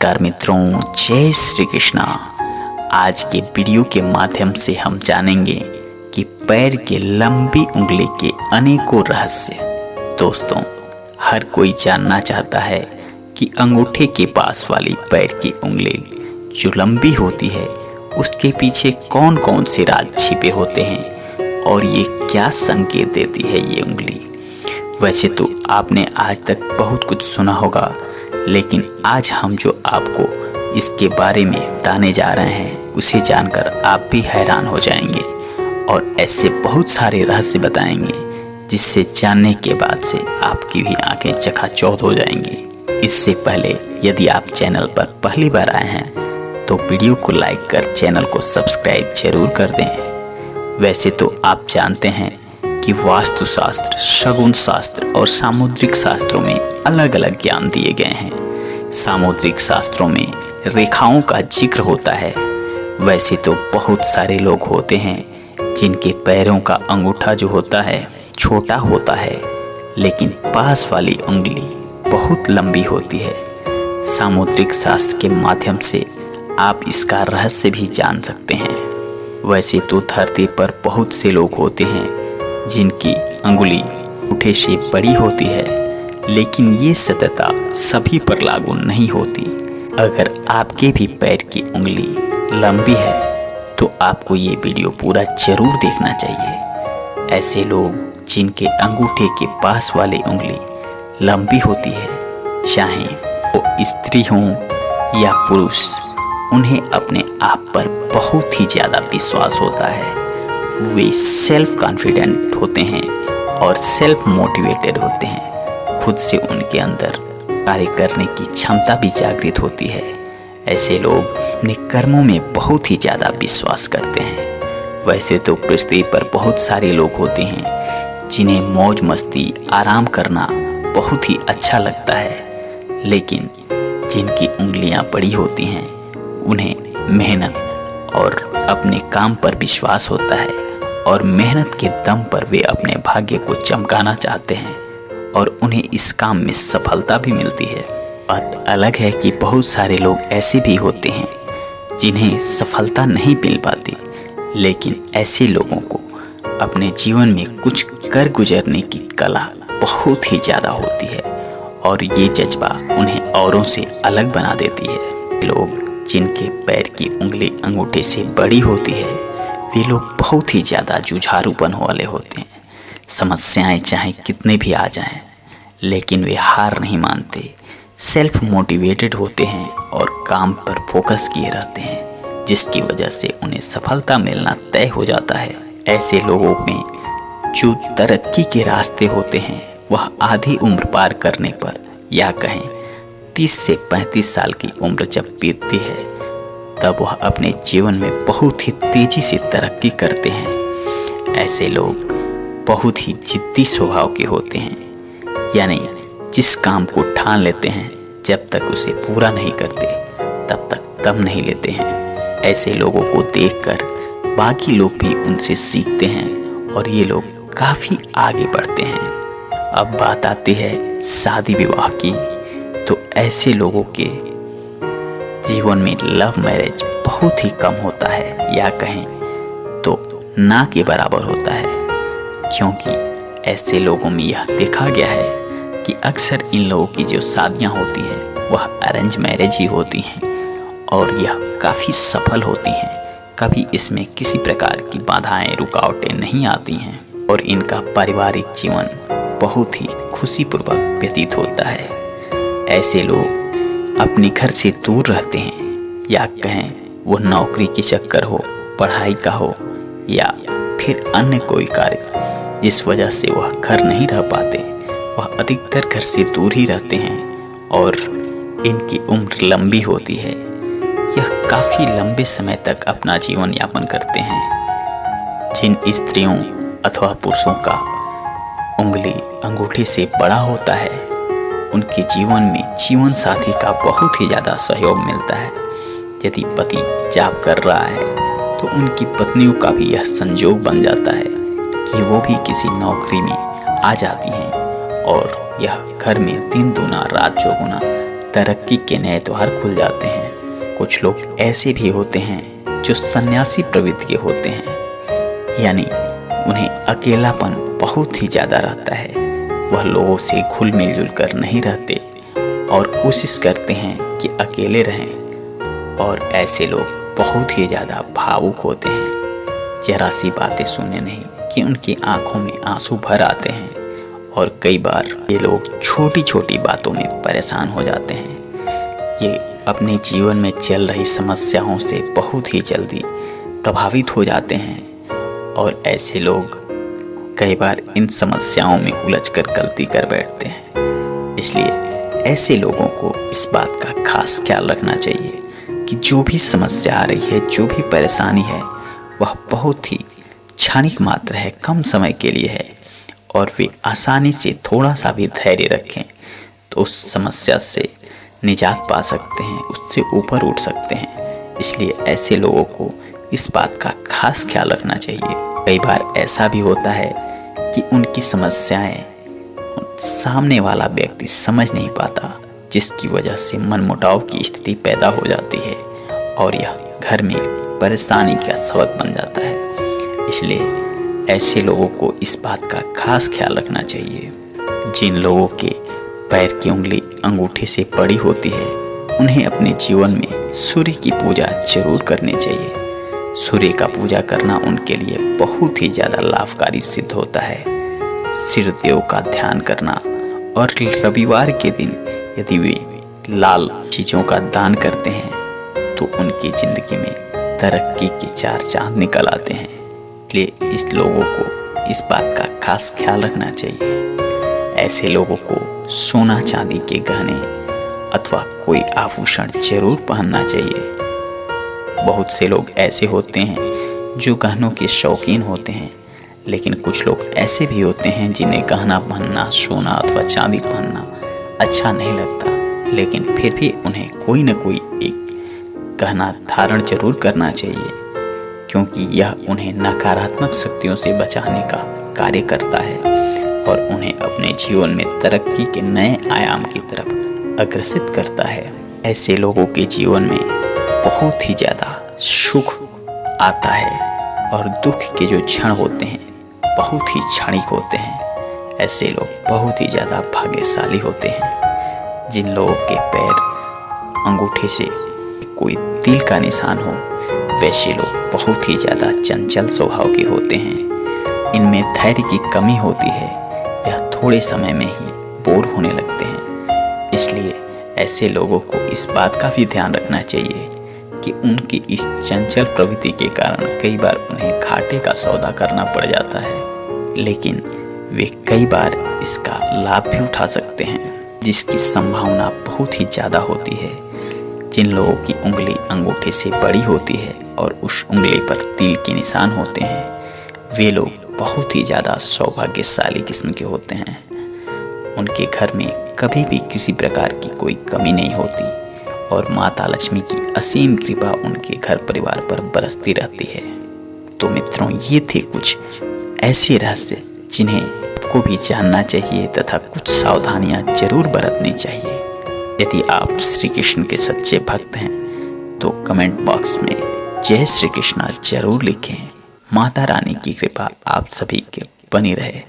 नमस्कार मित्रों, जय श्री कृष्णा। आज के वीडियो के माध्यम से हम जानेंगे कि पैर के लंबी उंगली के अनेकों रहस्य। दोस्तों, हर कोई जानना चाहता है कि अंगूठे के पास वाली पैर की उंगली जो लंबी होती है उसके पीछे कौन कौन से राज छिपे होते हैं और ये क्या संकेत देती है ये उंगली। वैसे तो आपने आज तक बहुत कुछ सुना होगा, लेकिन आज हम जो आपको इसके बारे में बताने जा रहे हैं उसे जानकर आप भी हैरान हो जाएंगे और ऐसे बहुत सारे रहस्य बताएंगे जिससे जानने के बाद से आपकी भी आंखें चकाचौंध हो जाएंगी। इससे पहले यदि आप चैनल पर पहली बार आए हैं तो वीडियो को लाइक कर चैनल को सब्सक्राइब जरूर कर दें। वैसे तो आप जानते हैं कि वास्तुशास्त्र, शगुन शास्त्र और सामुद्रिक शास्त्रों में अलग अलग ज्ञान दिए गए हैं। सामुद्रिक शास्त्रों में रेखाओं का जिक्र होता है। वैसे तो बहुत सारे लोग होते हैं जिनके पैरों का अंगूठा जो होता है छोटा होता है, लेकिन पास वाली उंगली बहुत लंबी होती है। सामुद्रिक शास्त्र के माध्यम से आप इसका रहस्य भी जान सकते हैं। वैसे तो धरती पर बहुत से लोग होते हैं जिनकी अंगुली अंगूठे से बड़ी होती है, लेकिन ये सत्यता सभी पर लागू नहीं होती। अगर आपके भी पैर की उंगली लंबी है तो आपको ये वीडियो पूरा जरूर देखना चाहिए। ऐसे लोग जिनके अंगूठे के पास वाली उंगली लंबी होती है, चाहे वो स्त्री हों या पुरुष, उन्हें अपने आप पर बहुत ही ज़्यादा विश्वास होता है। वे सेल्फ कॉन्फिडेंट होते हैं और सेल्फ मोटिवेटेड होते हैं। खुद से उनके अंदर कार्य करने की क्षमता भी जागृत होती है। ऐसे लोग अपने कर्मों में बहुत ही ज़्यादा विश्वास करते हैं। वैसे तो पृथ्वी पर बहुत सारे लोग होते हैं जिन्हें मौज मस्ती, आराम करना बहुत ही अच्छा लगता है, लेकिन जिनकी उंगलियां बड़ी होती हैं उन्हें मेहनत और अपने काम पर विश्वास होता है और मेहनत के दम पर वे अपने भाग्य को चमकाना चाहते हैं और उन्हें इस काम में सफलता भी मिलती है। बात अलग है कि बहुत सारे लोग ऐसे भी होते हैं जिन्हें सफलता नहीं मिल पाती, लेकिन ऐसे लोगों को अपने जीवन में कुछ कर गुजरने की कला बहुत ही ज़्यादा होती है और ये जज्बा उन्हें औरों से अलग बना देती है। लोग जिनके पैर की उंगली अंगूठे से बड़ी होती है वे लोग बहुत ही ज़्यादा जुझारूपन वाले होते हैं। समस्याएं चाहे कितने भी आ जाएं, लेकिन वे हार नहीं मानते, सेल्फ मोटिवेटेड होते हैं और काम पर फोकस किए रहते हैं, जिसकी वजह से उन्हें सफलता मिलना तय हो जाता है। ऐसे लोगों में जो तरक्की के रास्ते होते हैं वह आधी उम्र पार करने पर, या कहें 30 से 35 साल की उम्र जब बीतती है, तब वह अपने जीवन में बहुत ही तेजी से तरक्की करते हैं। ऐसे लोग बहुत ही जिद्दी स्वभाव के होते हैं, यानी जिस काम को ठान लेते हैं जब तक उसे पूरा नहीं करते तब तक दम नहीं लेते हैं। ऐसे लोगों को देखकर बाकी लोग भी उनसे सीखते हैं और ये लोग काफ़ी आगे बढ़ते हैं। अब बात आती है शादी विवाह की, तो ऐसे लोगों के जीवन में लव मैरिज बहुत ही कम होता है, या कहें तो ना के बराबर होता है, क्योंकि ऐसे लोगों में यह देखा गया है कि अक्सर इन लोगों की जो शादियां होती हैं वह अरेंज मैरिज ही होती हैं और यह काफ़ी सफल होती हैं। कभी इसमें किसी प्रकार की बाधाएं, रुकावटें नहीं आती हैं और इनका पारिवारिक जीवन बहुत ही खुशीपूर्वक व्यतीत होता है। ऐसे लोग अपने घर से दूर रहते हैं, या कहें वो नौकरी के चक्कर हो, पढ़ाई का हो, या फिर अन्य कोई कार्य जिस वजह से वह घर नहीं रह पाते, वह अधिकतर घर से दूर ही रहते हैं और इनकी उम्र लंबी होती है। यह काफ़ी लंबे समय तक अपना जीवन यापन करते हैं। जिन स्त्रियों अथवा पुरुषों का उंगली अंगूठे से बड़ा होता है उनके जीवन में जीवन साथी का बहुत ही ज़्यादा सहयोग मिलता है। यदि पति जॉब कर रहा है तो उनकी पत्नियों का भी यह संयोग बन जाता है कि वो भी किसी नौकरी में आ जाती हैं और यह घर में दिन दूना रात चौगुना तरक्की के नए द्वार खुल जाते हैं। कुछ लोग ऐसे भी होते हैं जो सन्यासी प्रवृत्ति के होते हैं, यानी उन्हें अकेलापन बहुत ही ज़्यादा रहता है। वह लोगों से घुल मिल कर नहीं रहते और कोशिश करते हैं कि अकेले रहें। और ऐसे लोग बहुत ही ज़्यादा भावुक होते हैं। जरा सी बातें सुनने नहीं कि उनकी आंखों में आंसू भर आते हैं। और कई बार ये लोग छोटी छोटी बातों में परेशान हो जाते हैं। ये अपने जीवन में चल रही समस्याओं से बहुत ही जल्दी प्रभावित हो जाते हैं। और ऐसे लोग कई बार इन समस्याओं में उलझकर गलती कर बैठते हैं। इसलिए ऐसे लोगों को इस बात का खास ख्याल रखना चाहिए कि जो भी समस्या आ रही है, जो भी परेशानी है, वह बहुत ही क्षणिक मात्र है, कम समय के लिए है। और वे आसानी से थोड़ा सा भी धैर्य रखें तो उस समस्या से निजात पा सकते हैं, उससे ऊपर उठ सकते हैं। इसलिए ऐसे लोगों को इस बात का खास ख्याल रखना चाहिए। कई बार ऐसा भी होता है कि उनकी समस्याएं सामने वाला व्यक्ति समझ नहीं पाता, जिसकी वजह से मनमुटाव की स्थिति पैदा हो जाती है और यह घर में परेशानी का सबक बन जाता है। इसलिए ऐसे लोगों को इस बात का खास ख्याल रखना चाहिए। जिन लोगों के पैर की उंगली अंगूठे से बड़ी होती है, उन्हें अपने जीवन में सूर्य की पूजा जरूर करनी चाहिए। सूर्य का पूजा करना उनके लिए बहुत ही ज़्यादा लाभकारी सिद्ध होता है। सूर्यदेव का ध्यान करना और रविवार के दिन यदि वे लाल चीज़ों का दान करते हैं तो उनकी ज़िंदगी में तरक्की के 4 चांद निकल आते हैं। इसलिए इस लोगों को इस बात का खास ख्याल रखना चाहिए। ऐसे लोगों को सोना चांदी के गहने अथवा कोई आभूषण जरूर पहनना चाहिए। बहुत से लोग ऐसे होते हैं जो गहनों के शौकीन होते हैं, लेकिन कुछ लोग ऐसे भी होते हैं जिन्हें गहना पहनना, सोना अथवा चांदी पहनना अच्छा नहीं लगता, लेकिन फिर भी उन्हें कोई न कोई एक गहना धारण जरूर करना चाहिए, क्योंकि यह उन्हें नकारात्मक शक्तियों से बचाने का कार्य करता है और उन्हें अपने जीवन में तरक्की के नए आयाम की तरफ अग्रसित करता है। ऐसे लोगों के जीवन में बहुत ही ज़्यादा सुख आता है और दुख के जो क्षण होते हैं बहुत ही क्षणिक होते हैं। ऐसे लोग बहुत ही ज़्यादा भाग्यशाली होते हैं। जिन लोगों के पैर अंगूठे से कोई तिल का निशान हो, वैसे लोग बहुत ही ज़्यादा चंचल स्वभाव के होते हैं। इनमें धैर्य की कमी होती है, यह थोड़े समय में ही बोर होने लगते हैं। इसलिए ऐसे लोगों को इस बात का भी ध्यान रखना चाहिए कि उनकी इस चंचल प्रवृत्ति के कारण कई बार उन्हें घाटे का सौदा करना पड़ जाता है, लेकिन वे कई बार इसका लाभ भी उठा सकते हैं, जिसकी संभावना बहुत ही ज़्यादा होती है। जिन लोगों की उंगली अंगूठे से बड़ी होती है और उस उंगली पर तिल के निशान होते हैं, वे लोग बहुत ही ज़्यादा सौभाग्यशाली किस्म के होते हैं। उनके घर में कभी भी किसी प्रकार की कोई कमी नहीं होती और माता लक्ष्मी की असीम कृपा उनके घर परिवार पर बरसती रहती है। तो मित्रों, ये थे कुछ ऐसे रहस्य जिन्हें आपको भी जानना चाहिए तथा कुछ सावधानियां जरूर बरतनी चाहिए। यदि आप श्री कृष्ण के सच्चे भक्त हैं तो कमेंट बॉक्स में जय श्री कृष्णा जरूर लिखें। माता रानी की कृपा आप सभी के बनी रहे।